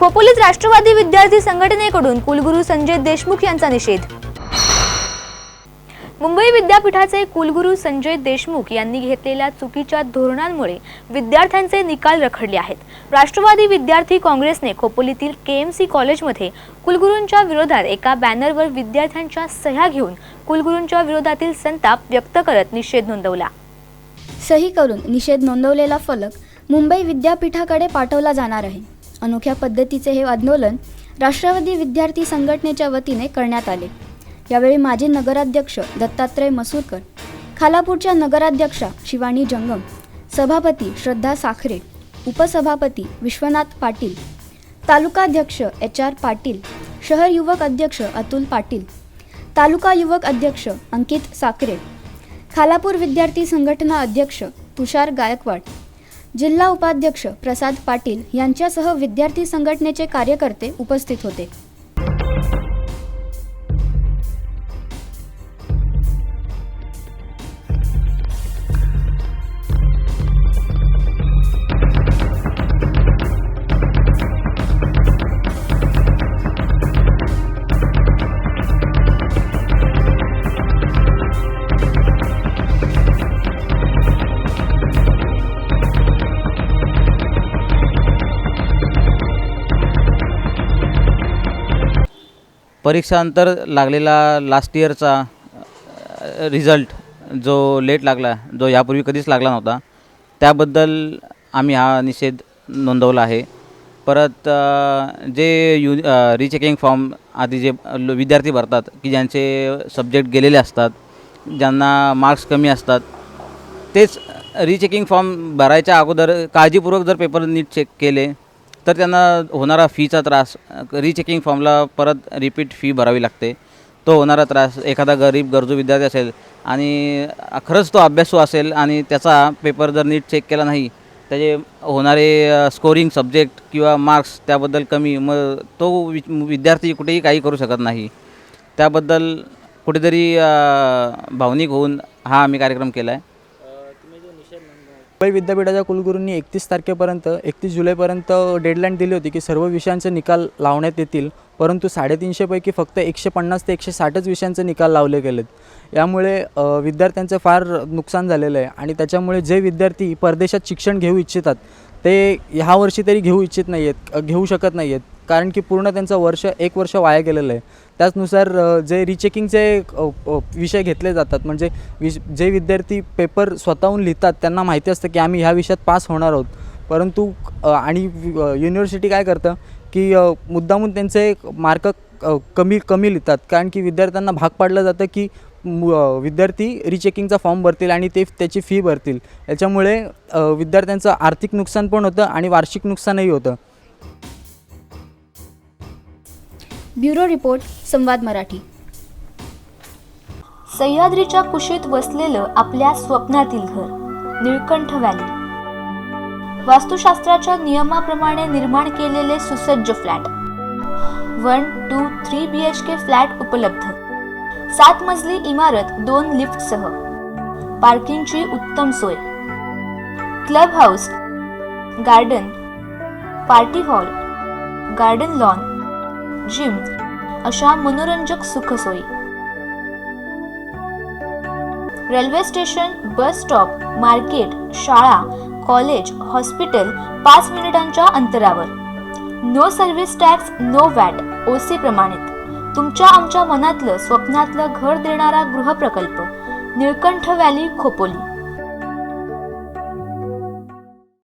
खोपोलीत राष्ट्रवादी विद्यार्थी संघटनेकडून कुलगुरू संजय देशमुख यांचा निषेध। मुंबई विद्यापीठाचे कुलगुरू संजय देशमुख यांनी घेतलेल्या चुकीच्या धोरणांमुळे विद्यार्थ्यांचे निकाल रखडले आहेत। राष्ट्रवादी विद्यार्थी काँग्रेसने खोपोलीतील केएमसी कॉलेजमध्ये कुलगुरूंच्या विरोधात एका बॅनरवर विद्यार्थ्यांच्या सह्या घेऊन कुलगुरूंच्या विरोधातील संताप व्यक्त करत निषेध नोंदवला। सही करून निषेध नोंदवलेला फलक मुंबई विद्यापीठाकडे पाठवला जाणार आहे। अनोख्या पद्धतीचे हे आंदोलन राष्ट्रवादी विद्यार्थी संघटनेच्या वतीने करण्यात आले। यावेळी माजी नगराध्यक्ष दत्तात्रय मसूरकर, खालापूरच्या नगराध्यक्षा शिवानी जंगम, सभापती श्रद्धा साखरे, उपसभापती विश्वनाथ पाटील, तालुकाध्यक्ष HR पाटील, शहर युवक अध्यक्ष अतुल पाटील, तालुका युवक अध्यक्ष अंकित साखरे, खालापूर विद्यार्थी संघटना अध्यक्ष तुषार गायकवाड, जिल्हा उपाध्यक्ष प्रसाद पाटील यांच्यासह विद्यार्थी संघटनेचे कार्यकर्ते उपस्थित होते। परीक्षांतर लागलेला लास्ट इयरचा रिझल्ट जो लेट लागला, जो यापूर्वी कधीच लागला नव्हता, त्याबद्दल आम्ही हा निषेध नोंदवला आहे। परत जे रिचेकिंग फॉर्म आधी जे विद्यार्थी भरतात की ज्यांचे सब्जेक्ट गेलेले असतात, ज्यांना मार्क्स कमी असतात, तेच रिचेकिंग फॉर्म भरायच्या अगोदर काळजीपूर्वक जर पेपर नीट चेक केले तर त्यांना होणारा फीचा त्रास, रिचेकिंग फॉर्मला परत रिपीट फी भरावी लागते, तो होणारा त्रास, एखादा गरजू विद्यार्थी असेल आणि खरंच तो अभ्यासू असेल आणि त्याचा पेपर जर नीट चेक केला नाही, त्याचे होणारे स्कोरिंग सब्जेक्ट किंवा मार्क्स त्याबद्दल कमी, मग तो विद्यार्थी कुठेही काही करू शकत नाही। त्याबद्दल कुठेतरी भावनिक होऊन हा आम्ही कार्यक्रम केला आहे। मुंबई विद्यापीठाच्या कुलगुरूंनी 31 जुलैपर्यंत डेडलाईन दिली होती की सर्व विषयांचे निकाल लावण्यात येतील, परंतु 350 पैकी फक्त 150 ते 160च विषयांचे निकाल लावले गेलेत। यामुळे विद्यार्थ्यांचं फार नुकसान झालेलं आहे आणि त्याच्यामुळे जे विद्यार्थी परदेशात शिक्षण घेऊ इच्छितात ते ह्या वर्षी तरी घेऊ शकत नाही आहेत, कारण की पूर्ण त्यांचं एक वर्ष वाया गेलेलं आहे। त्याचनुसार जे रिचेकिंगचे विषय घेतले जातात, म्हणजे जे विद्यार्थी पेपर स्वतःहून लिहितात त्यांना माहिती असतं की आम्ही ह्या विषयात पास होणार आहोत, परंतु आणि युनिव्हर्सिटी काय करतं की मुद्दामून त्यांचे मार्क कमी लिहितात, कारण की विद्यार्थ्यांना भाग पाडलं जातं की विद्यार्थी रिचेकिंगचा फॉर्म भरतील आणि त्याची फी भरतील। याच्यामुळे विद्यार्थ्यांचं आर्थिक नुकसान पण होतं आणि वार्षिक नुकसानही होतं। ब्युरो रिपोर्ट, संवाद मराठी। सह्याद्रीच्या कुशीत वसलेलं आपल्या स्वप्नातील घर निळकंठ व्हॅली, वास्तुशास्त्राच्या नियमाप्रमाणे निर्माण केलेले सुसज्ज फ्लॅट, 1, 2, 3 BHK फ्लॅट उपलब्ध, 7 मजली इमारत 2 लिफ्टसह, पार्किंगची उत्तम सोय, club house, garden, party hall, garden lawn, gym अशा मनोरंजक सुखसोयी, railway station, bus stop, market, शाळा, कॉलेज, हॉस्पिटल 5 मिनिटांच्या अंतरावर, no service tax, no VAT, OC प्रमाणित, तुमच्या आमच्या मनातलं स्वप्नातलं घर देणारा गृहप्रकल्प निळकंठ व्हॅली खोपोली।